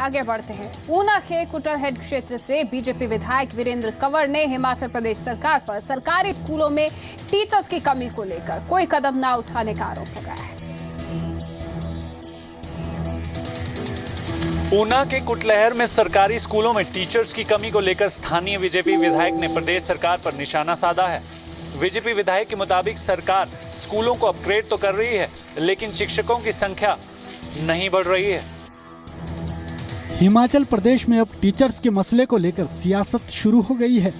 आगे बढ़ते हैं। ऊना के कुटलहेड क्षेत्र से बीजेपी विधायक वीरेंद्र कंवर ने हिमाचल प्रदेश सरकार पर सरकारी स्कूलों में टीचर्स की कमी को लेकर कोई कदम न उठाने का आरोप लगाया है। ऊना के कुटलहर में सरकारी स्कूलों में टीचर्स की कमी को लेकर स्थानीय बीजेपी विधायक ने प्रदेश सरकार पर निशाना साधा है। बीजेपी विधायक के मुताबिक सरकार स्कूलों को अपग्रेड तो कर रही है, लेकिन शिक्षकों की संख्या नहीं बढ़ रही है। हिमाचल प्रदेश में अब टीचर्स के मसले को लेकर सियासत शुरू हो गई है।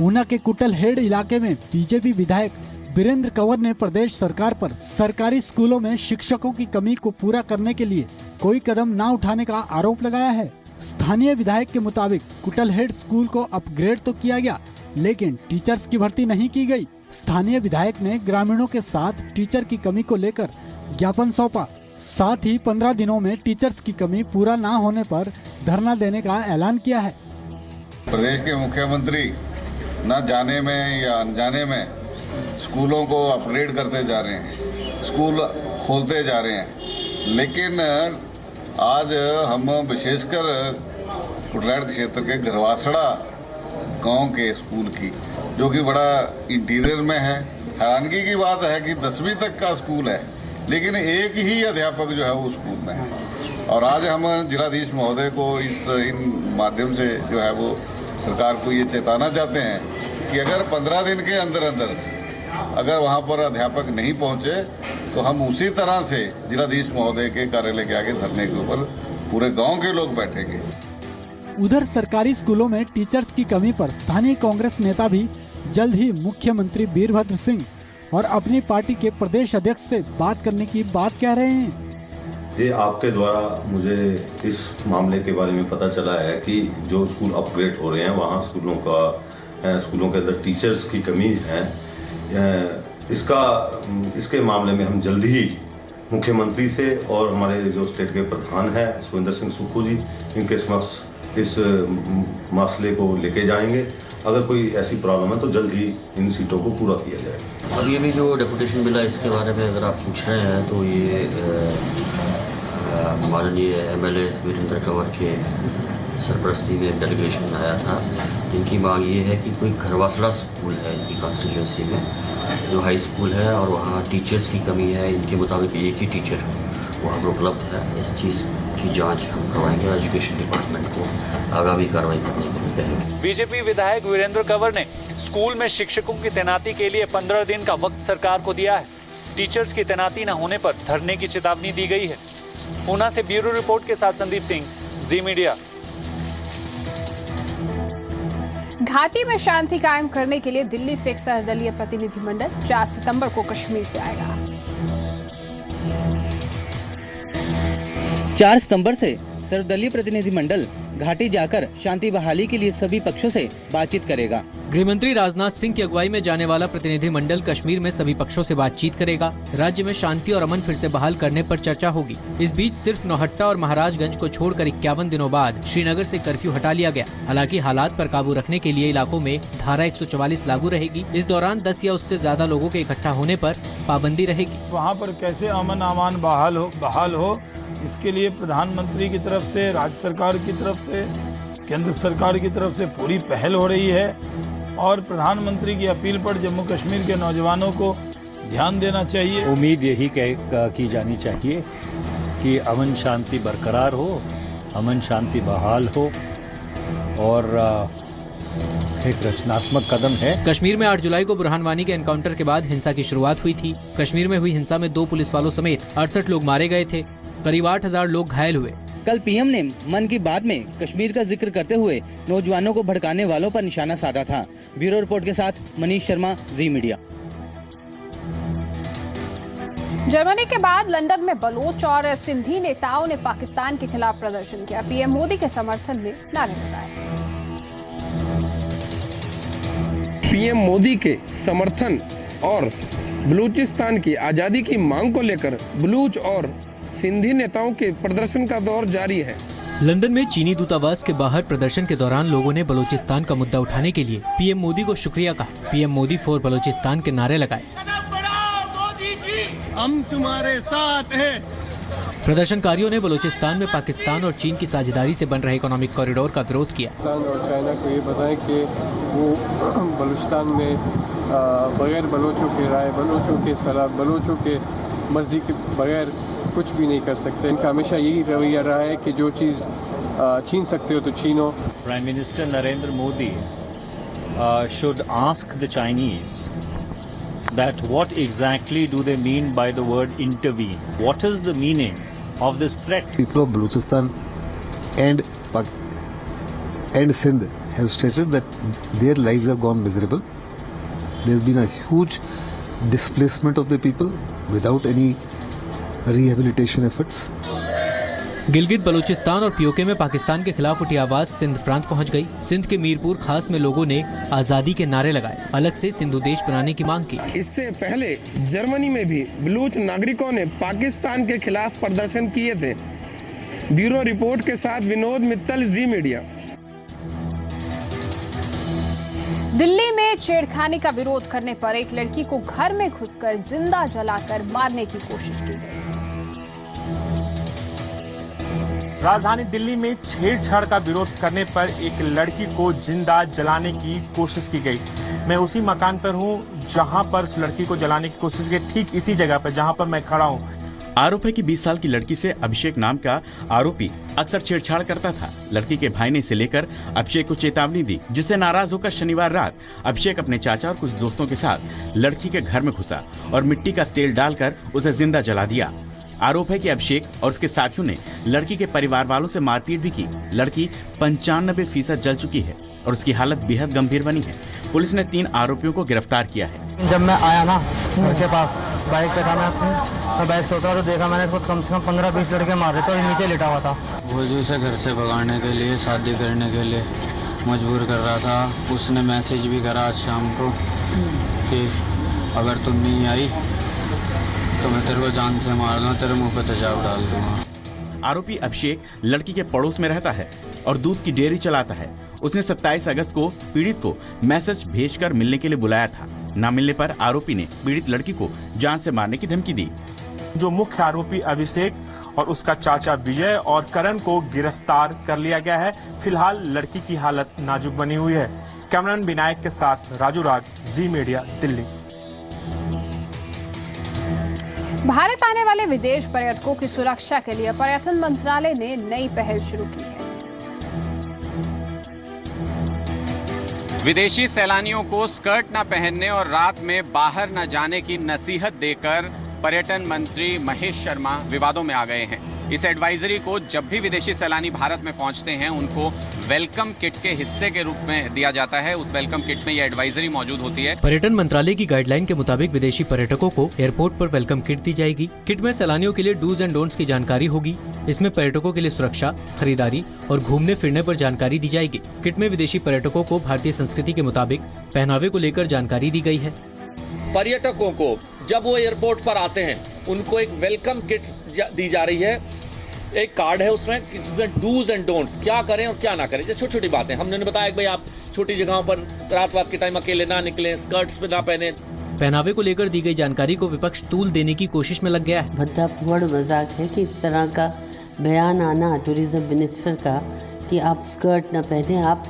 ऊना के कुटलहेड इलाके में बीजेपी विधायक वीरेंद्र कंवर ने प्रदेश सरकार पर सरकारी स्कूलों में शिक्षकों की कमी को पूरा करने के लिए कोई कदम न उठाने का आरोप लगाया है। स्थानीय विधायक के मुताबिक कुटलहेड स्कूल को अपग्रेड तो किया गया, लेकिन टीचर्स की भर्ती नहीं की गई। स्थानीय विधायक ने ग्रामीणों के साथ टीचर की कमी को लेकर ज्ञापन सौंपा। साथ ही 15 दिनों में टीचर्स की कमी पूरा न होने पर धरना देने का ऐलान किया है। प्रदेश के मुख्यमंत्री न जाने में या अनजाने में स्कूलों को अपग्रेड करते जा रहे हैं, स्कूल खोलते जा रहे हैं, लेकिन आज हम विशेषकर कुटलहेड क्षेत्र के घरवासड़ा गांव के स्कूल की, जो कि बड़ा इंटीरियर में है, हैरानगी की बात है कि 10वीं तक का स्कूल है, लेकिन एक ही अध्यापक जो है वो स्कूल में है। और आज हम जिलाधीश महोदय को इन माध्यम से जो है वो सरकार को ये चेताना चाहते हैं कि अगर 15 दिन के अंदर अंदर अगर वहाँ पर अध्यापक नहीं पहुँचे तो हम उसी तरह से जिलाधीश महोदय के कार्यालय के आगे धरने के ऊपर पूरे गांव के लोग बैठेंगे। उधर सरकारी स्कूलों में टीचर्स की कमी पर स्थानीय कांग्रेस नेता भी जल्द ही मुख्यमंत्री वीरभद्र सिंह और अपनी पार्टी के प्रदेश अध्यक्ष से बात करने की बात कह रहे हैं। ये आपके द्वारा मुझे इस मामले के बारे में पता चला है कि जो स्कूल अपग्रेड हो रहे हैं वहाँ स्कूलों के अंदर टीचर्स की कमी है। इसके मामले में हम जल्दी ही मुख्यमंत्री से और हमारे जो स्टेट के प्रधान हैं सुखविंदर सिंह सुक्खू जी, इनके समक्ष इस मसले को लेके जाएंगे। अगर कोई ऐसी प्रॉब्लम है तो जल्द ही इन सीटों को पूरा किया जाएगा। अब ये भी जो डेपुटेशन मिला इसके बारे में अगर आप पूछ रहे हैं तो ये माननीय एमएलए वीरेंद्र कंवर के सरपरस्ती में डेलीगेशन आया था। इनकी मांग ये है कि कोई घरवासड़ा स्कूल है इनकी कॉन्स्टिट्यूंसी में, जो हाई स्कूल है और वहाँ टीचर्स की कमी है। इनके मुताबिक एक ही टीचर वहाँ पर उपलब्ध है। इस चीज़ की जांच हम करवाएंगे, एजुकेशन डिपार्टमेंट को आगामी कार्रवाई करने के लिए कहेंगे। बीजेपी विधायक वीरेंद्र कंवर ने स्कूल में शिक्षकों की तैनाती के लिए 15 दिन का वक्त सरकार को दिया है। टीचर्स की तैनाती न होने पर धरने की चेतावनी दी गई है। ऊना से ब्यूरो रिपोर्ट के साथ संदीप सिंह, जी मीडिया। घाटी में शांति कायम करने के लिए दिल्ली से एक सर्वदलीय प्रतिनिधिमंडल 4 सितंबर को कश्मीर जाएगा। 4 सितंबर से सर्वदलीय प्रतिनिधिमंडल घाटी जाकर शांति बहाली के लिए सभी पक्षों से बातचीत करेगा। गृहमंत्री राजनाथ सिंह की अगुवाई में जाने वाला प्रतिनिधिमंडल कश्मीर में सभी पक्षों से बातचीत करेगा। राज्य में शांति और अमन फिर से बहाल करने पर चर्चा होगी। इस बीच सिर्फ नौहट्टा और महाराजगंज को छोड़कर 51 दिनों बाद श्रीनगर से कर्फ्यू हटा लिया गया। हालांकि हालात पर काबू रखने के लिए इलाकों में धारा 144 लागू रहेगी। इस दौरान 10 या उससे ज्यादा लोगों के इकट्ठा होने पर पाबंदी रहेगी। वहाँ पर कैसे अमन अमान बहाल हो इसके लिए प्रधानमंत्री की तरफ से, राज्य सरकार की तरफ से, केंद्र सरकार की तरफ से पूरी पहल हो रही है। और प्रधानमंत्री की अपील पर जम्मू कश्मीर के नौजवानों को ध्यान देना चाहिए। उम्मीद यही की जानी चाहिए कि अमन शांति बरकरार हो, अमन शांति बहाल हो और एक रचनात्मक कदम है। कश्मीर में 8 जुलाई को बुरहान वानी के एनकाउंटर के बाद हिंसा की शुरुआत हुई थी। कश्मीर में हुई हिंसा में 2 पुलिस वालों समेत 68 लोग मारे गए थे। करीब 8000 लोग घायल हुए। कल पीएम ने मन की बात में कश्मीर का जिक्र करते हुए नौजवानों को भड़काने वालों पर निशाना साधा था। ब्यूरो रिपोर्ट के साथ मनीष शर्मा, जी मीडिया। जर्मनी के बाद लंदन में बलोच और सिंधी नेताओं ने पाकिस्तान के खिलाफ प्रदर्शन किया। पीएम मोदी के समर्थन में नारे लगाए। पीएम मोदी के समर्थन और बलूचिस्तान की आजादी की मांग को लेकर बलूच और सिंधी नेताओं के प्रदर्शन का दौर जारी है। लंदन में चीनी दूतावास के बाहर प्रदर्शन के दौरान लोगों ने बलूचिस्तान का मुद्दा उठाने के लिए पीएम मोदी को शुक्रिया कहा। पीएम मोदी फॉर बलूचिस्तान के नारे लगाए। हम तुम्हारे साथ हैं, प्रदर्शनकारियों ने बलूचिस्तान में पाकिस्तान और चीन की साझेदारी से बन रहे इकोनॉमिक कॉरिडोर का विरोध किया। पाकिस्तान और चाइना को ये बताएं कि वो बलूचिस्तान में बगैर बलोचों के राय, बलोचों के सलाह, बलोचों के मर्जी के बगैर कुछ भी नहीं कर सकते। इनका हमेशा यही रवैया रहा है कि जो चीज़ छीन सकते हो तो छीनो। Prime minister Narendra Modi should ask the Chinese that what exactly do they mean by the word intervene? What is the meaning of this threat? People of Balochistan and Sindh have stated that their lives have gone miserable. There's been a huge displacement of the people without any rehabilitation efforts. Gilgit Balochistan और PoK में पाकिस्तान के खिलाफ उठी आवाज सिंध प्रांत पहुंच गई। सिंध के मीरपुर खास में लोगों ने आजादी के नारे लगाए, अलग से सिंधु देश बनाने की मांग की। इससे पहले जर्मनी में भी बलूच नागरिकों ने पाकिस्तान के खिलाफ प्रदर्शन किए थे। ब्यूरो रिपोर्ट के साथ विनोद मित्तल, जी मीडिया। दिल्ली में छेड़खानी का विरोध करने पर एक लड़की को घर में घुसकर जिंदा जलाकर मारने की कोशिश की गई। राजधानी दिल्ली में छेड़छाड़ का विरोध करने पर एक लड़की को जिंदा जलाने की कोशिश की गई। मैं उसी मकान पर हूं जहां पर उस लड़की को जलाने की कोशिश की, ठीक इसी जगह पर जहां पर मैं खड़ा हूं। आरोप है कि 20 साल की लड़की से अभिषेक नाम का आरोपी अक्सर छेड़छाड़ करता था। लड़की के भाई ने इसे लेकर अभिषेक को चेतावनी दी, जिससे नाराज होकर शनिवार रात अभिषेक अपने चाचा और कुछ दोस्तों के साथ लड़की के घर में घुसा और मिट्टी का तेल डालकर उसे जिंदा जला दिया। आरोप है कि अभिषेक और उसके साथियों ने लड़की के परिवार वालों से मारपीट भी की। लड़की 95% जल चुकी है और उसकी हालत बेहद गंभीर बनी है। पुलिस ने 3 आरोपियों को गिरफ्तार किया है। जब मैं आया ना घर के पास, बाइक पे था मैं अपनी, बाइक से उतरा तो देखा मैंने इसको कम से कम 15-20 लड़के मार रहे थे और नीचे लेटा हुआ था। वो जो उसे घर से भगाने के लिए, शादी करने के लिए मजबूर कर रहा था। उसने मैसेज भी करा आज शाम को कि अगर तुम नहीं आई तो मैं तेरे को जान से मार दूंगा, तेरे मुंह पे तेजाब डाल दूंगा। आरोपी अभिषेक लड़की के पड़ोस में रहता है और दूध की डेयरी चलाता है। उसने 27 अगस्त को पीड़ित को मैसेज भेजकर मिलने के लिए बुलाया था। न मिलने पर आरोपी ने पीड़ित लड़की को जान से मारने की धमकी दी। जो मुख्य आरोपी अभिषेक और उसका चाचा विजय और करण को गिरफ्तार कर लिया गया है। फिलहाल लड़की की हालत नाजुक बनी हुई है। कैमरामैन विनायक के साथ राजू राज, जी मीडिया, दिल्ली। भारत आने वाले विदेश पर्यटकों की सुरक्षा के लिए पर्यटन मंत्रालय ने नई पहल शुरू की है। विदेशी सैलानियों को स्कर्ट न पहनने और रात में बाहर न जाने की नसीहत देकर पर्यटन मंत्री महेश शर्मा विवादों में आ गए हैं। इस एडवाइजरी को जब भी विदेशी सैलानी भारत में पहुंचते हैं उनको वेलकम किट के हिस्से के रूप में दिया जाता है। उस वेलकम किट में यह एडवाइजरी मौजूद होती है। पर्यटन मंत्रालय की गाइडलाइन के मुताबिक विदेशी पर्यटकों को एयरपोर्ट पर वेलकम किट दी जाएगी। किट में सैलानियों के लिए डूज एंड डोंट्स की जानकारी होगी। इसमें पर्यटकों के लिए सुरक्षा, खरीदारी और घूमने फिरने पर जानकारी दी जाएगी। किट में विदेशी पर्यटकों को भारतीय संस्कृति के मुताबिक पहनावे को लेकर जानकारी दी गई है। पर्यटकों को जब वो एयरपोर्ट पर आते हैं उनको एक वेलकम किट दी जा रही है। एक कार्ड है उसमें डूज एंड डोंट्स, क्या करें और क्या ना करें। जैसे छोटी छोटी बातें हमने बताया कि भाई आप छोटी जगहों पर रात के टाइम अकेले ना निकलें, स्कर्ट्स पे ना पहने। पहनावे को लेकर दी गई जानकारी को विपक्ष तूल देने की कोशिश में लग गया है। भद्दा फुहड़ मजाक है कि इस तरह का बयान आना टूरिज्म मिनिस्टर का कि आप स्कर्ट न पहने, आप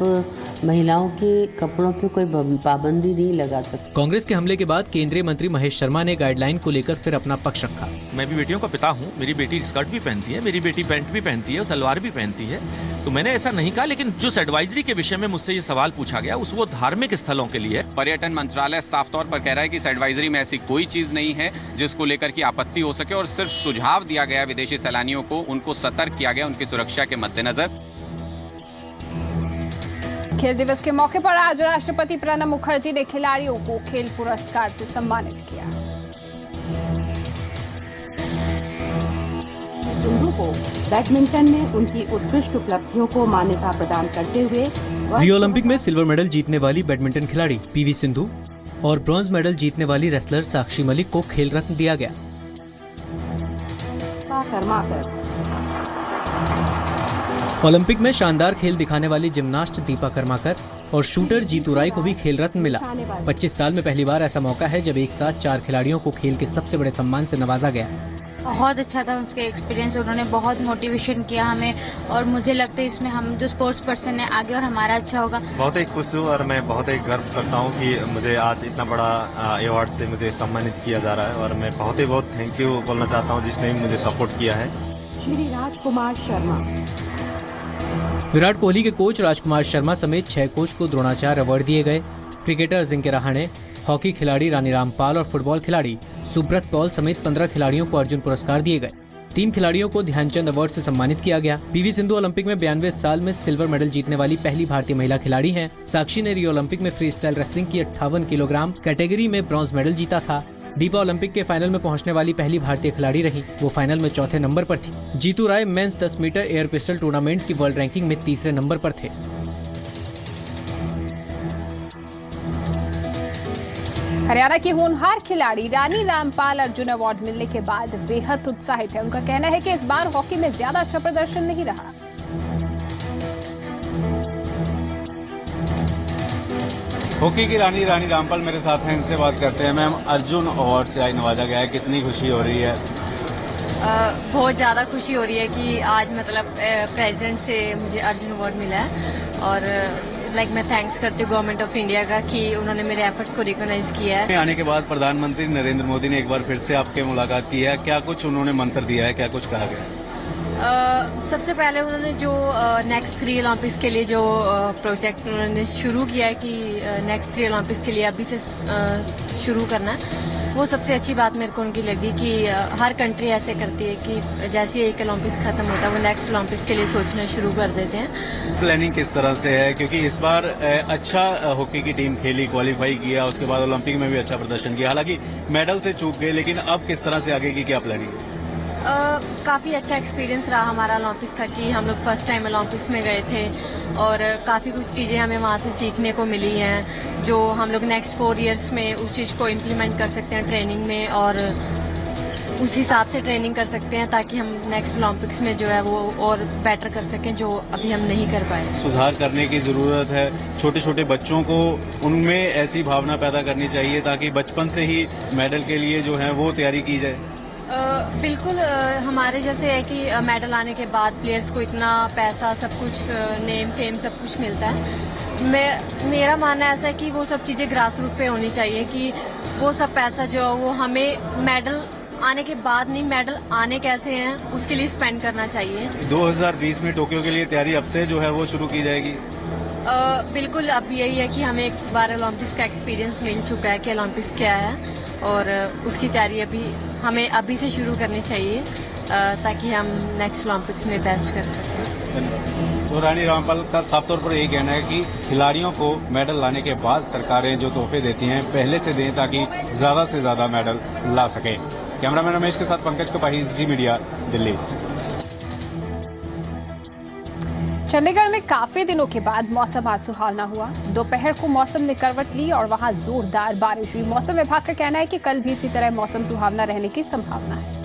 महिलाओं के कपड़ों पे कोई पाबंदी नहीं लगा सकते। कांग्रेस के हमले के बाद केंद्रीय मंत्री महेश शर्मा ने गाइडलाइन को लेकर फिर अपना पक्ष रखा। मैं भी बेटियों का पिता हूँ, मेरी बेटी स्कर्ट भी पहनती है, मेरी बेटी पैंट भी पहनती है, सलवार भी पहनती है, तो मैंने ऐसा नहीं कहा। लेकिन जो एडवाइजरी के विषय में मुझसे ये सवाल पूछा गया उस वो धार्मिक स्थलों के लिए। पर्यटन मंत्रालय साफ तौर पर कह रहा है कि इस एडवाइजरी में ऐसी कोई चीज नहीं है जिसको लेकर की आपत्ति हो सके और सिर्फ सुझाव दिया गया विदेशी सैलानियों को, उनको सतर्क किया गया उनकी सुरक्षा के मद्देनजर। खेल दिवस के मौके पर आज राष्ट्रपति प्रणब मुखर्जी ने खिलाड़ियों को खेल पुरस्कार से सम्मानित किया। सिंधु को बैडमिंटन में उनकी उत्कृष्ट उपलब्धियों को मान्यता प्रदान करते हुए रियो ओलंपिक में सिल्वर मेडल जीतने वाली बैडमिंटन खिलाड़ी पीवी सिंधु और ब्रॉन्ज मेडल जीतने वाली रेसलर साक्षी मलिक को खेल रत्न दिया गया। ओलंपिक में शानदार खेल दिखाने वाली जिम्नास्ट दीपा कर्माकर और शूटर जीतू राय को भी खेल रत्न मिला। 25 साल में पहली बार ऐसा मौका है जब एक साथ 4 खिलाड़ियों को खेल के सबसे बड़े सम्मान से नवाजा गया। बहुत अच्छा था उसके एक्सपीरियंस, उन्होंने बहुत मोटिवेशन किया हमें और मुझे लगता है इसमें हम जो स्पोर्ट्स पर्सन है आगे और हमारा अच्छा होगा। बहुत ही खुश हूँ और मैं बहुत ही गर्व करता हूँ कि मुझे आज इतना बड़ा अवार्ड से मुझे सम्मानित किया जा रहा है और मैं बहुत थैंक यू बोलना चाहता हूँ जिसने मुझे सपोर्ट किया है। श्री राजकुमार शर्मा। विराट कोहली के कोच राजकुमार शर्मा समेत 6 कोच को द्रोणाचार्य अवार्ड दिए गए। क्रिकेटर अजिंक्य रहाणे, हॉकी खिलाड़ी रानी रामपाल और फुटबॉल खिलाड़ी सुब्रत कौल समेत 15 खिलाड़ियों को अर्जुन पुरस्कार दिए गए। 3 खिलाड़ियों को ध्यानचंद अवार्ड से सम्मानित किया गया। पीवी सिंधु ओलंपिक में 92 साल में सिल्वर मेडल जीतने वाली पहली भारतीय महिला खिलाड़ी हैं। साक्षी ने रियो ओलंपिक में फ्री स्टाइल रेसलिंग की 58 किलोग्राम कैटेगरी में ब्रॉन्ज मेडल जीता था। दीपा ओलंपिक के फाइनल में पहुंचने वाली पहली भारतीय खिलाड़ी रही। वो फाइनल में 4थे नंबर पर थी। Jitu Rai men's 10 metre air pistol tournament की वर्ल्ड रैंकिंग में 3रे नंबर पर थे। हरियाणा की होनहार खिलाड़ी रानी रामपाल अर्जुन अवार्ड मिलने के बाद बेहद उत्साहित है। उनका कहना है कि इस बार हॉकी में ज्यादा अच्छा प्रदर्शन नहीं रहा। हॉकी की रानी रामपाल मेरे साथ हैं, इनसे बात करते हैं। मैम, अर्जुन अवार्ड से आज नवाजा गया है, कितनी खुशी हो रही है? बहुत ज़्यादा खुशी हो रही है कि आज मतलब प्रेसिडेंट से मुझे अर्जुन अवार्ड मिला है और मैं थैंक्स करती हूँ गवर्नमेंट ऑफ इंडिया का कि उन्होंने मेरे एफर्ट्स को रिकॉग्नाइज किया है। आने के बाद प्रधानमंत्री नरेंद्र मोदी ने एक बार फिर से आपके मुलाकात की है, क्या कुछ उन्होंने मंत्र दिया है, क्या कुछ कहा गया? सबसे पहले उन्होंने जो नेक्स्ट 3 ओलंपिक्स के लिए जो प्रोजेक्ट उन्होंने शुरू किया है कि नेक्स्ट 3 ओलंपिक्स के लिए अभी से शुरू करना है, वो सबसे अच्छी बात मेरे को उनकी लगी कि हर कंट्री ऐसे करती है कि जैसे ही एक ओलंपिक्स खत्म होता है वो नेक्स्ट ओलंपिक्स के लिए सोचना शुरू कर देते हैं। प्लानिंग किस तरह से है, क्योंकि इस बार अच्छा हॉकी की टीम खेली, क्वालिफाई किया, उसके बाद ओलंपिक में भी अच्छा प्रदर्शन किया, हालांकि मेडल से चूक गए, लेकिन अब किस तरह से आगे की क्या प्लानिंग? काफ़ी अच्छा एक्सपीरियंस रहा हमारा ओलंपिक्स का कि हम लोग फर्स्ट टाइम ओलंपिक्स में गए थे और काफ़ी कुछ चीज़ें हमें वहाँ से सीखने को मिली हैं जो हम लोग नेक्स्ट 4 इयर्स में उस चीज़ को इम्प्लीमेंट कर सकते हैं ट्रेनिंग में और उस हिसाब से ट्रेनिंग कर सकते हैं ताकि हम नेक्स्ट ओलंपिक्स में जो है वो और बेटर कर सकें जो अभी हम नहीं कर पाए। सुधार करने की ज़रूरत है, छोटे छोटे बच्चों को उनमें ऐसी भावना पैदा करनी चाहिए ताकि बचपन से ही मेडल के लिए जो है वो तैयारी की जाए। बिल्कुल, हमारे जैसे है कि मेडल आने के बाद प्लेयर्स को इतना पैसा, सब कुछ, नेम फेम सब कुछ मिलता है। मेरा मानना ऐसा है कि वो सब चीज़ें ग्रास रूट पे होनी चाहिए कि वो सब पैसा जो वो हमें मेडल आने के बाद नहीं, मेडल आने कैसे हैं उसके लिए स्पेंड करना चाहिए। 2020 में टोक्यो के लिए तैयारी अब से जो है वो शुरू की जाएगी? बिल्कुल, अब यही है कि हमें एक बार ओलंपिक्स का एक्सपीरियंस मिल चुका है कि ओलंपिक्स क्या है और उसकी तैयारी हमें अभी से शुरू करनी चाहिए ताकि हम नेक्स्ट ओलंपिक्स में बेस्ट कर सकें। तो रानी रामपाल का साफ तौर पर यही कहना है कि खिलाड़ियों को मेडल लाने के बाद सरकारें जो तोहफे देती हैं पहले से दें ताकि ज़्यादा से ज़्यादा मेडल ला सकें। कैमरामैन रमेश के साथ पंकज कपाही, जी मीडिया, दिल्ली। चंडीगढ़ में काफी दिनों के बाद मौसम आज सुहावना हुआ। दोपहर को मौसम ने करवट ली और वहां जोरदार बारिश हुई। मौसम विभाग का कहना है कि कल भी इसी तरह मौसम सुहावना रहने की संभावना है।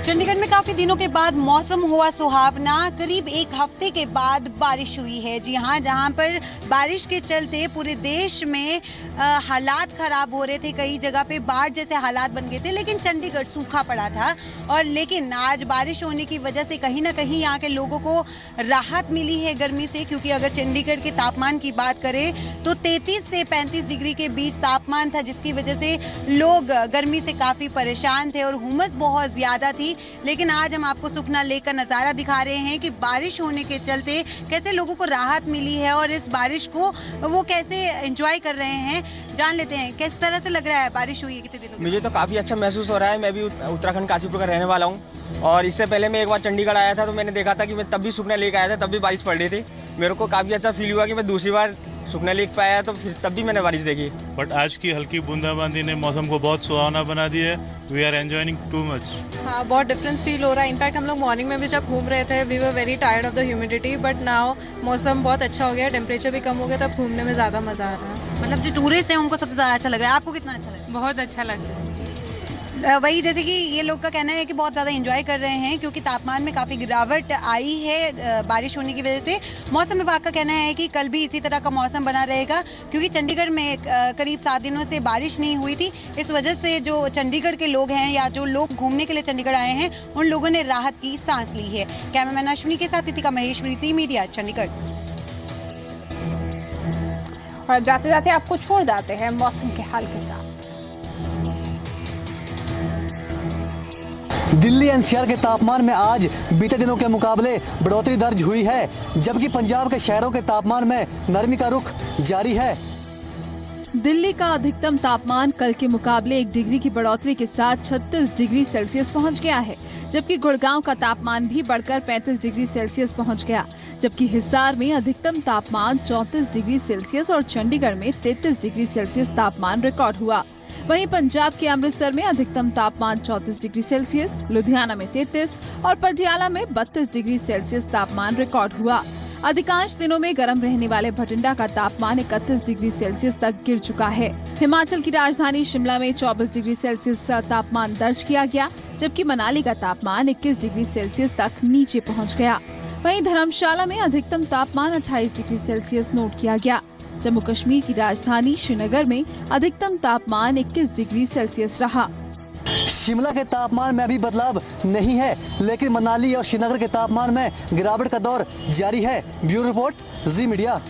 चंडीगढ़ में काफी दिनों के बाद मौसम हुआ सुहावना। करीब 1 हफ्ते के बाद बारिश हुई है। जी हाँ, जहाँ पर बारिश के चलते पूरे देश में हालात खराब हो रहे थे, कई जगह पे बाढ़ जैसे हालात बन गए थे, लेकिन चंडीगढ़ सूखा पड़ा था। और लेकिन आज बारिश होने की वजह से कहीं ना कहीं यहाँ के लोगों को राहत मिली है गर्मी से, क्योंकि अगर चंडीगढ़ के तापमान की बात करें तो 33 से 35 डिग्री के बीच तापमान था, जिसकी वजह से लोग गर्मी से काफी परेशान थे और हुमस बहुत ज्यादा थी। लेकिन आज हम आपको सुखना लेक का नज़ारा दिखा रहे हैं कि बारिश होने के चलते कैसे लोगों को राहत मिली है और इस बारिश को वो कैसे एंजॉय कर रहे हैं। जान लेते हैं किस तरह से लग रहा है, बारिश हुई है कितने दिनों? मुझे तो काफ़ी अच्छा महसूस हो रहा है। मैं भी उत्तराखंड काशीपुर का रहने वाला हूँ और इससे पहले मैं एक बार चंडीगढ़ आया था तो मैंने देखा था कि मैं तब भी सुखना लेक आया था, तब भी बारिश पड़ रही थी। मेरे को काफ़ी अच्छा फील हुआ कि मैं दूसरी बार सुखना लेक पे आया तो फिर तब भी मैंने बारिश देखी। बट आज की हल्की बूंदाबांदी ने मौसम को बहुत सुहावना बना दिया है। We are enjoying too much. हाँ, बहुत डिफरेंस फील हो रहा है। इनफैक्ट हम लोग मॉर्निंग में भी जब घूम रहे थे we were very tired of the humidity, but now मौसम बहुत अच्छा हो गया, टेम्परेचर भी कम हो गया, तब घूमने में ज़्यादा मज़ा आ रहा है। मतलब जो टूरिस्ट हैं उनको सबसे ज़्यादा अच्छा लग रहा है। आपको कितना अच्छा लगा? बहुत अच्छा लग रहा है। वही जैसे कि ये लोग का कहना है कि बहुत ज़्यादा एंजॉय कर रहे हैं क्योंकि तापमान में काफ़ी गिरावट आई है बारिश होने की वजह से। मौसम विभाग का कहना है कि कल भी इसी तरह का मौसम बना रहेगा क्योंकि चंडीगढ़ में करीब 7 दिनों से बारिश नहीं हुई थी। इस वजह से जो चंडीगढ़ के लोग हैं या जो लोग घूमने के लिए चंडीगढ़ आए हैं उन लोगों ने राहत की सांस ली है। कैमरामैन अश्विनी के साथ इतिका महेश्वरी, ज़ी मीडिया, चंडीगढ़। और जाते जाते आपको छोड़ जाते हैं मौसम के हाल के साथ। दिल्ली एनसीआर के तापमान में आज बीते दिनों के मुकाबले बढ़ोतरी दर्ज हुई है, जबकि पंजाब के शहरों के तापमान में नरमी का रुख जारी है। दिल्ली का अधिकतम तापमान कल के मुकाबले 1 डिग्री की बढ़ोतरी के साथ 36 डिग्री सेल्सियस पहुंच गया है, जबकि गुड़गांव का तापमान भी बढ़कर 35 डिग्री सेल्सियस पहुंच गया, जबकि हिसार में अधिकतम तापमान 34 डिग्री सेल्सियस और चंडीगढ़ में 33 डिग्री सेल्सियस तापमान रिकॉर्ड हुआ। वहीं पंजाब के अमृतसर में अधिकतम तापमान 34 डिग्री सेल्सियस, लुधियाना में 33 और पटियाला में 32 डिग्री सेल्सियस तापमान रिकॉर्ड हुआ। अधिकांश दिनों में गर्म रहने वाले भटिंडा का तापमान 31 डिग्री सेल्सियस तक गिर चुका है। हिमाचल की राजधानी शिमला में 24 डिग्री सेल्सियस तापमान दर्ज किया गया, जबकि मनाली का तापमान 21 डिग्री सेल्सियस तक नीचे पहुंच गया। वहीं धर्मशाला में अधिकतम तापमान 28 डिग्री सेल्सियस नोट किया गया। जम्मू कश्मीर की राजधानी श्रीनगर में अधिकतम तापमान 21 डिग्री सेल्सियस रहा। शिमला के तापमान में अभी बदलाव नहीं है, लेकिन मनाली और श्रीनगर के तापमान में गिरावट का दौर जारी है। ब्यूरो रिपोर्ट, ज़ी मीडिया।